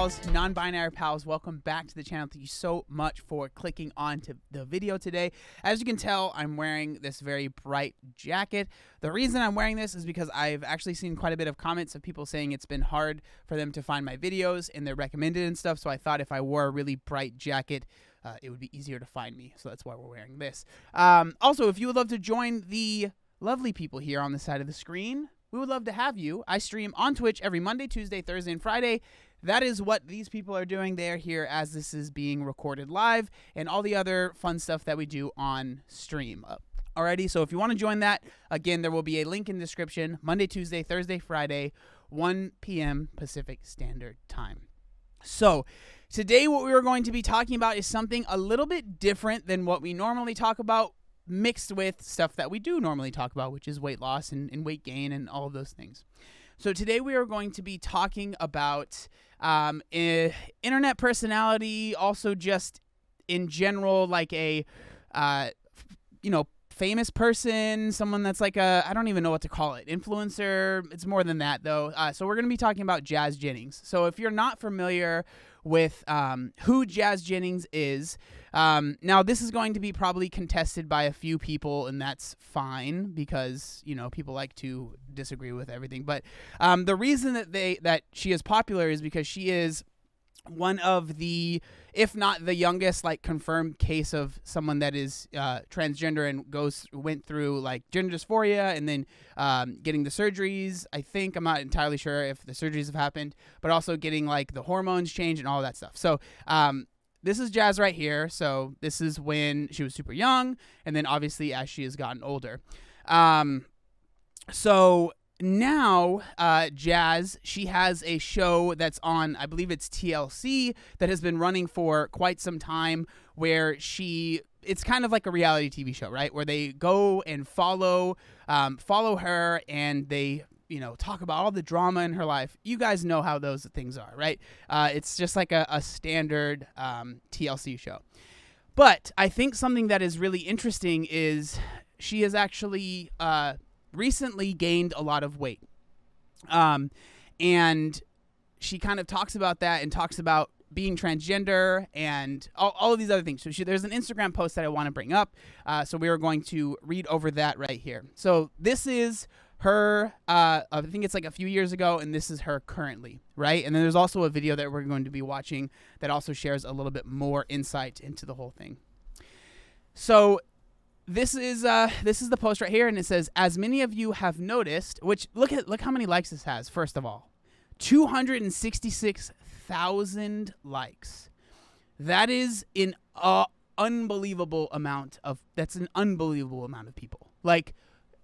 pals, non-binary pals, welcome back to the channel. Thank you so much for clicking on to the video today. As you can tell, I'm wearing this very bright jacket. The reason I'm wearing this is because I've actually seen quite a bit of comments of people saying it's been hard for them to find my videos and they're recommended and stuff, so I thought if I wore a really bright jacket, it would be easier to find me, so that's why we're wearing this. Also, if you would love to join the lovely people here on the side of the screen, we would love to have you. I stream on Twitch every Monday, Tuesday, Thursday, and Friday. That is what these people are doing. They are here as this is being recorded live and all the other fun stuff that we do on stream. Alrighty, so if you want to join that, again, there will be a link in the description. Monday, Tuesday, Thursday, Friday, 1 p.m. Pacific Standard Time. So today what we are going to be talking about is something a little bit different than what we normally talk about, mixed with stuff that we do normally talk about, which is weight loss and weight gain and all of those things. So today we are going to be talking about internet personality, also just in general, like a, famous person, someone that's like a, I don't even know what to call it, influencer. It's more than that though. So we're going to be talking about Jazz Jennings. So if you're not familiar with who Jazz Jennings is, now this is going to be probably contested by a few people, and that's fine because, you know, people like to disagree with everything. But the reason that she is popular is because she is one of the, if not the youngest, like confirmed case of someone that is transgender and went through like gender dysphoria and then getting the surgeries. I think, I'm not entirely sure if the surgeries have happened, but also getting like the hormones changed and all that stuff. So this is Jazz right here. So this is when she was super young, and then obviously as she has gotten older. So now, Jazz, she has a show that's on, I believe it's TLC, that has been running for quite some time, where it's kind of like a reality TV show, right? Where they go and follow her, and they, talk about all the drama in her life. You guys know how those things are, right? It's just like a standard TLC show. But I think something that is really interesting is she has actually recently gained a lot of weight. And she kind of talks about that and talks about being transgender and all of these other things. So there's an Instagram post that I want to bring up. So we are going to read over that right here. So this is her, I think it's like a few years ago, and this is her currently, right? And then there's also a video that we're going to be watching that also shares a little bit more insight into the whole thing. So this is the post right here, and it says, as many of you have noticed, which look how many likes this has. First of all, 266,000 likes. That is an unbelievable amount of people. Like,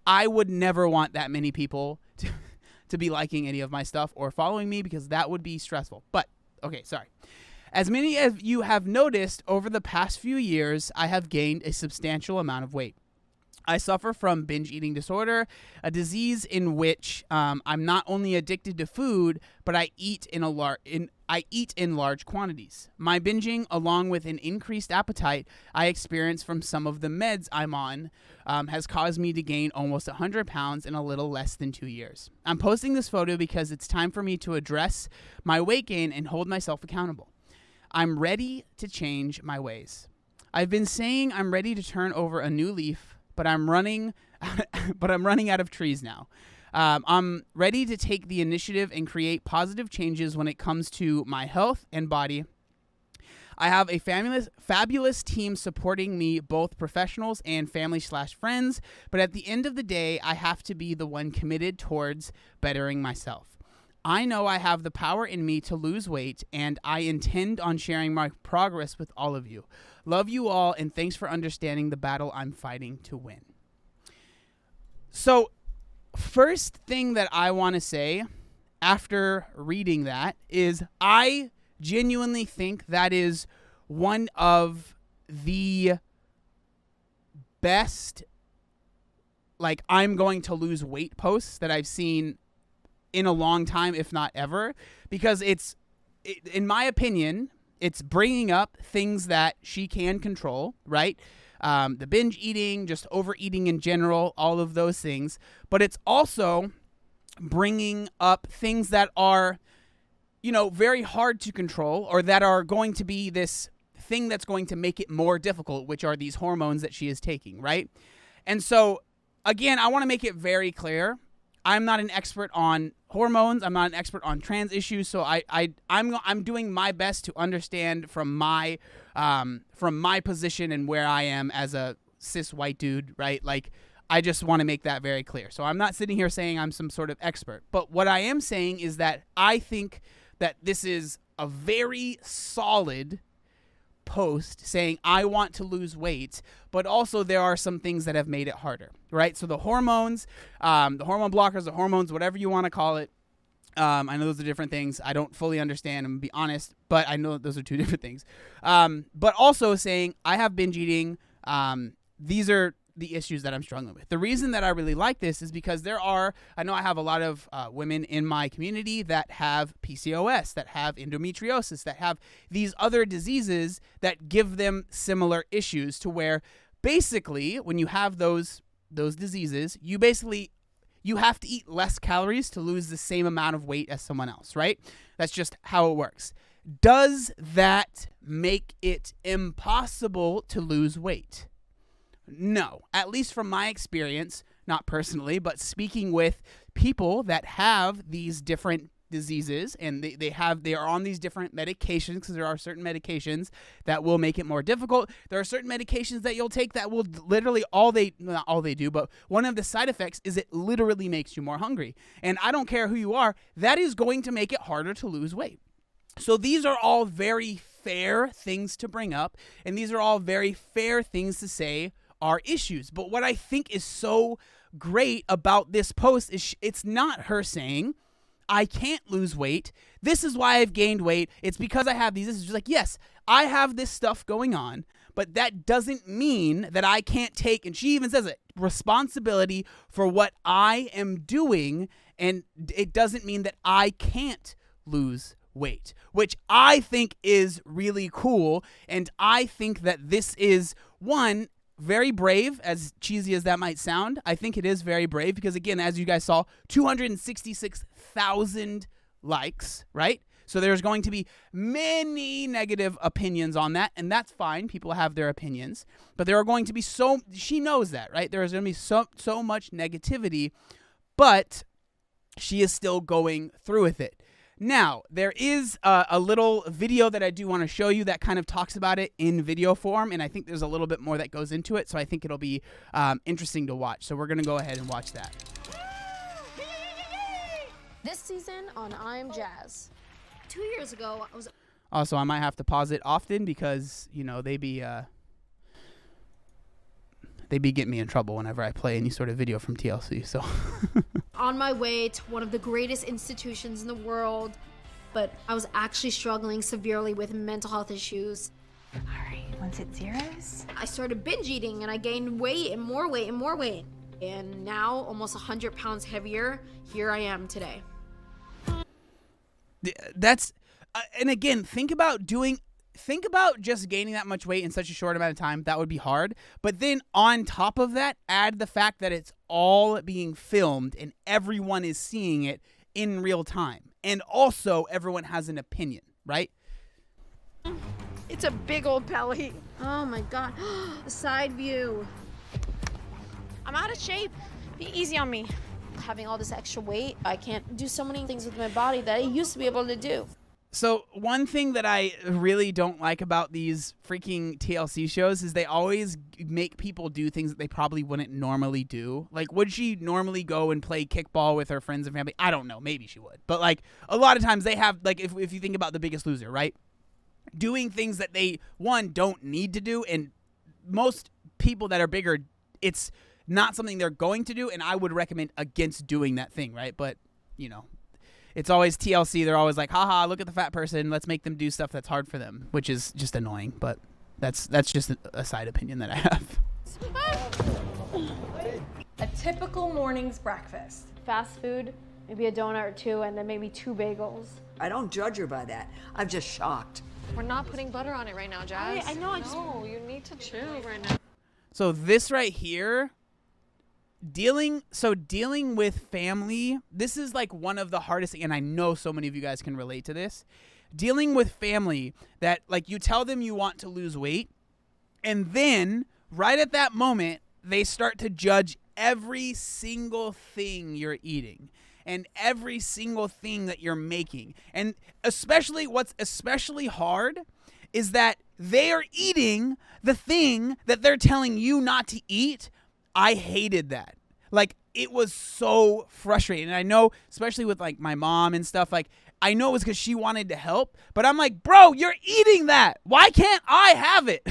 I would never want that many people to be liking any of my stuff or following me, because that would be stressful. But okay, sorry. As many of you have noticed, over the past few years, I have gained a substantial amount of weight. I suffer from binge eating disorder, a disease in which I'm not only addicted to food, but I eat in large quantities. My binging, along with an increased appetite I experience from some of the meds I'm on, has caused me to gain almost 100 pounds in a little less than 2 years. I'm posting this photo because it's time for me to address my weight gain and hold myself accountable. I'm ready to change my ways. I've been saying I'm ready to turn over a new leaf, but I'm running out of trees now. I'm ready to take the initiative and create positive changes when it comes to my health and body. I have a fabulous team supporting me, both professionals and family/friends, but at the end of the day, I have to be the one committed towards bettering myself. I know I have the power in me to lose weight, and I intend on sharing my progress with all of you. Love you all, and thanks for understanding the battle I'm fighting to win. So, first thing that I want to say after reading that is I genuinely think that is one of the best, like, I'm going to lose weight posts that I've seen in a long time, if not ever, because in my opinion, it's bringing up things that she can control, right? The binge eating, just overeating in general, all of those things. But it's also bringing up things that are very hard to control, or that are going to be this thing that's going to make it more difficult, which are these hormones that she is taking, right? And so, again, I want to make it very clear. I'm not an expert on hormones. I'm not an expert on trans issues. So I'm doing my best to understand from my position and where I am as a cis white dude, right? Like, I just want to make that very clear. So I'm not sitting here saying I'm some sort of expert. But what I am saying is that I think that this is a very solid post saying I want to lose weight, but also there are some things that have made it harder, right? So the hormones, the hormone blockers, the hormones, whatever you want to call it. I know those are different things. I don't fully understand, I'm gonna be honest, but I know that those are two different things. But also saying I have binge eating. These are the issues that I'm struggling with. The reason that I really like this is because I know I have a lot of women in my community that have PCOS, that have endometriosis, that have these other diseases that give them similar issues, to where basically when you have those diseases, you have to eat less calories to lose the same amount of weight as someone else, right? That's just how it works. Does that make it impossible to lose weight? No, at least from my experience, not personally, but speaking with people that have these different diseases, and they are on these different medications, because there are certain medications that will make it more difficult. There are certain medications that you'll take that will literally not all they do, but one of the side effects is it literally makes you more hungry. And I don't care who you are, that is going to make it harder to lose weight. So these are all very fair things to bring up, and these are all very fair things to say are issues. But what I think is so great about this post is it's not her saying, I can't lose weight. This is why I've gained weight. It's because I have these. This is just like, yes, I have this stuff going on, but that doesn't mean that I can't take, and she even says it, responsibility for what I am doing. And it doesn't mean that I can't lose weight, which I think is really cool. And I think that this is one, very brave, as cheesy as that might sound. I think it is very brave because, again, as you guys saw, 266,000 likes, right? So there's going to be many negative opinions on that, and that's fine. People have their opinions, but there are going to be she knows that, right? There is going to be so much negativity, but she is still going through with it. Now, there is a little video that I do want to show you that kind of talks about it in video form, and I think there's a little bit more that goes into it, so I think it'll be interesting to watch. So we're going to go ahead and watch that. This season on I'm Jazz. 2 years ago, I was... Also, I might have to pause it often because, they be getting me in trouble whenever I play any sort of video from TLC, so... on my way to one of the greatest institutions in the world, but I was actually struggling severely with mental health issues. All right, once it zeros. I started binge eating and I gained weight and more weight and more weight. And now, almost 100 pounds heavier, here I am today. That's, and again, think about just gaining that much weight in such a short amount of time. That would be hard. But then on top of that, add the fact that it's all being filmed and everyone is seeing it in real time. And also everyone has an opinion, right? It's a big old belly. Oh my God, the side view. I'm out of shape. Be easy on me. Having all this extra weight, I can't do so many things with my body that I used to be able to do. So one thing that I really don't like about these freaking TLC shows is they always make people do things that they probably wouldn't normally do. Like, would she normally go and play kickball with her friends and family? I don't know. Maybe she would. But, like, a lot of times they have, like, if you think about The Biggest Loser, right? Doing things that they, one, don't need to do. And most people that are bigger, it's not something they're going to do. And I would recommend against doing that thing, right? But, it's always TLC. They're always like, haha, look at the fat person. Let's make them do stuff that's hard for them, which is just annoying. But that's just a side opinion that I have. A typical morning's breakfast. Fast food, maybe a donut or two, and then maybe 2 bagels. I don't judge her by that. I'm just shocked. We're not putting butter on it right now, Jazz. I know. No, you need to chill right now. So this right here, dealing with family, this is like one of the hardest, and I know so many of you guys can relate to this. Dealing with family that like you tell them you want to lose weight, and then right at that moment they start to judge every single thing you're eating and every single thing that you're making. And especially what's especially hard is that they are eating the thing that they're telling you not to eat. I hated that. Like, it was so frustrating. And I know, especially with like my mom and stuff, like I know it was because she wanted to help, but I'm like, bro, you're eating that. Why can't I have it?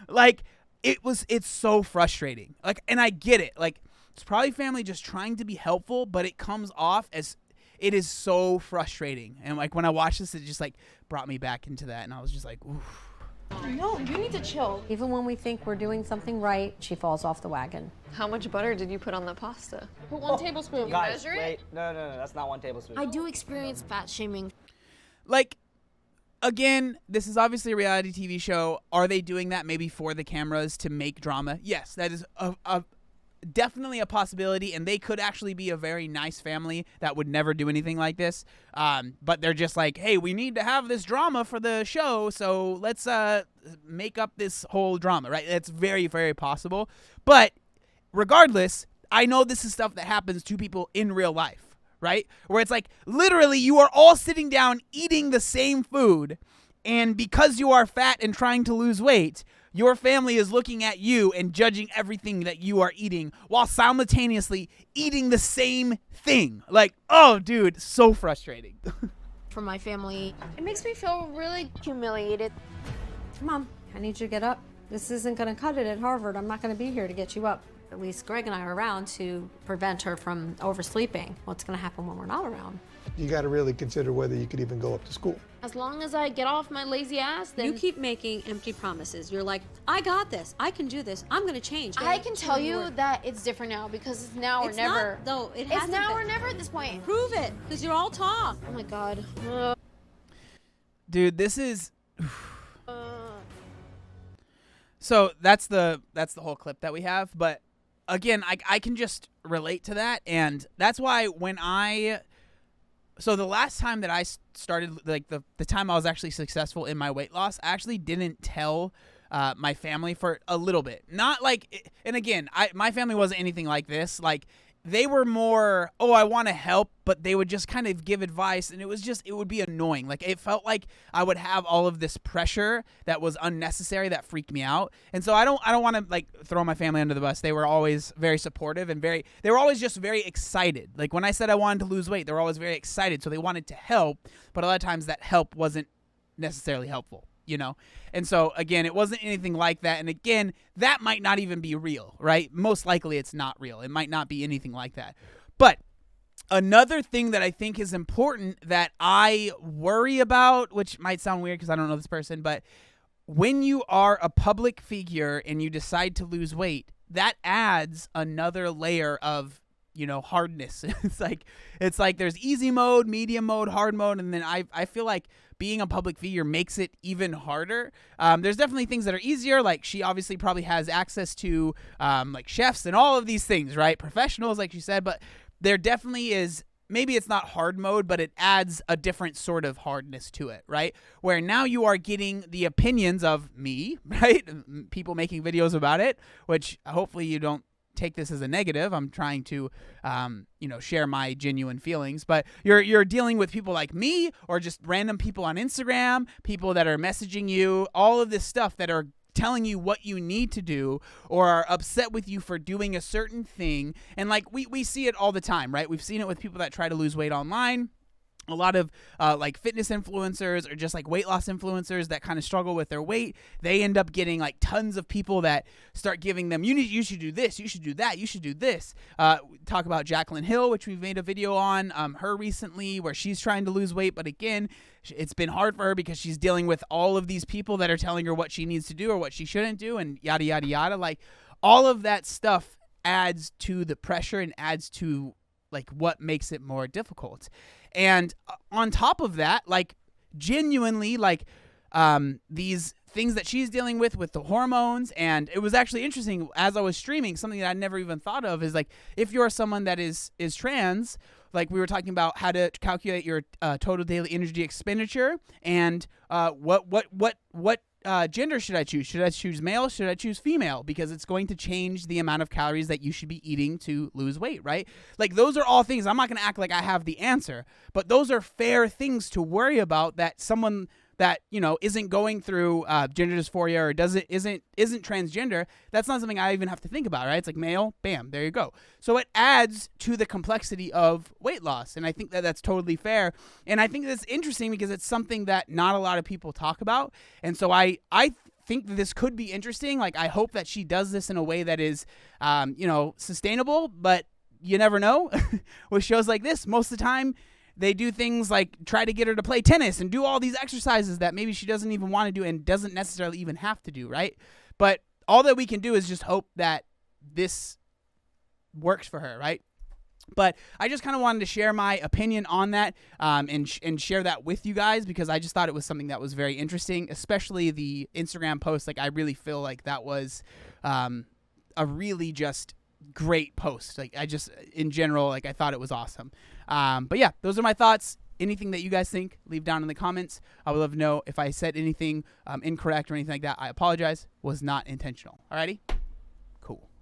Like, it's so frustrating. Like, and I get it. Like, it's probably family just trying to be helpful, but it comes off as it is so frustrating. And like when I watched this, it just like brought me back into that, and I was just like, oof. No, you need to chill. Even when we think we're doing something right, she falls off the wagon. How much butter did you put on the pasta? Put 1 tablespoon. Guys, measure it? wait. No, that's not 1 tablespoon. I do experience fat shaming. Like, again, this is obviously a reality TV show. Are they doing that maybe for the cameras to make drama? Yes, that is definitely a possibility, and they could actually be a very nice family that would never do anything like this. But they're just like, hey, we need to have this drama for the show, so let's make up this whole drama, right? That's very, very possible. But regardless, I know this is stuff that happens to people in real life, right? Where it's like literally you are all sitting down eating the same food, and because you are fat and trying to lose weight, your family is looking at you and judging everything that you are eating while simultaneously eating the same thing. Like, oh, dude, so frustrating. From my family. It makes me feel really humiliated. Mom, I need you to get up. This isn't going to cut it at Harvard. I'm not going to be here to get you up. At least Greg and I are around to prevent her from oversleeping. What's going to happen when we're not around? You got to really consider whether you could even go up to school. As long as I get off my lazy ass, then You keep making empty promises. You're like, I got this. I can do this. I'm going to change. I can tell you that it's different now because it's now or It's never. not, though. It It's hasn't now been. or never at this point. Prove it, because you're all talk. oh my god. Dude, this is so that's the whole clip that we have, but again, I can just relate to that, and that's why so the last time that I started, like the time I was actually successful in my weight loss, I actually didn't tell my family for a little bit. Not like, and again, my family wasn't anything like this. Like, they were more, oh, I want to help, but they would just kind of give advice, and it would be annoying. Like, it felt like I would have all of this pressure that was unnecessary that freaked me out. And so I don't want to like throw my family under the bus. They were always very supportive and they were always just very excited. Like, when I said I wanted to lose weight, they were always very excited. So they wanted to help, but a lot of times that help wasn't necessarily helpful, you know? And so, again, it wasn't anything like that. And again, that might not even be real, right? Most likely it's not real. It might not be anything like that. But another thing that I think is important that I worry about, which might sound weird because I don't know this person, but when you are a public figure and you decide to lose weight, that adds another layer of, you know, hardness. It's like there's easy mode, medium mode, hard mode, and then I feel like being a public figure makes it even harder. There's definitely things that are easier, like she obviously probably has access to like chefs and all of these things, right? Professionals, like she said, but there definitely is, maybe it's not hard mode, but it adds a different sort of hardness to it, right? Where now you are getting the opinions of me, right? People making videos about it, which hopefully you don't take this as a negative. I'm trying to, share my genuine feelings, but you're dealing with people like me or just random people on Instagram, people that are messaging you, all of this stuff that are telling you what you need to do or are upset with you for doing a certain thing. And like, we see it all the time, right? We've seen it with people that try to lose weight online. A lot of like fitness influencers or just like weight loss influencers that kind of struggle with their weight, they end up getting like tons of people that start giving them, you should do this, you should do that, you should do this. Talk about Jaclyn Hill, which we've made a video on her recently where she's trying to lose weight. But again, it's been hard for her because she's dealing with all of these people that are telling her what she needs to do or what she shouldn't do and yada, yada, yada. Like, all of that stuff adds to the pressure and adds to like what makes it more difficult. And on top of that, like, genuinely, like, these things that she's dealing with the hormones. And it was actually interesting as I was streaming, something that I never even thought of is like, if you're someone that is trans, like we were talking about how to calculate your total daily energy expenditure and what gender should I choose? Should I choose male? Should I choose female? Because it's going to change the amount of calories that you should be eating to lose weight, right? Like those are all things. I'm not going to act like I have the answer, but those are fair things to worry about that someone that, you know, isn't going through gender dysphoria or isn't transgender, that's not something I even have to think about, right? It's like male, bam, there you go. So it adds to the complexity of weight loss, and I think that that's totally fair. And I think that's interesting because it's something that not a lot of people talk about, and so I think that this could be interesting. Like I hope that she does this in a way that is, sustainable, but you never know. With shows like this, most of the time, they do things like try to get her to play tennis and do all these exercises that maybe she doesn't even want to do and doesn't necessarily even have to do, right? But all that we can do is just hope that this works for her, right? But I just kind of wanted to share my opinion on that and share that with you guys because I just thought it was something that was very interesting, especially the Instagram post. Like I really feel like that was a really just great post. Like I just, in general, like I thought it was awesome. But yeah, those are my thoughts. Anything that you guys think, leave down in the comments. I would love to know if I said anything incorrect or anything like that. I apologize. Was not intentional. Alrighty? Cool.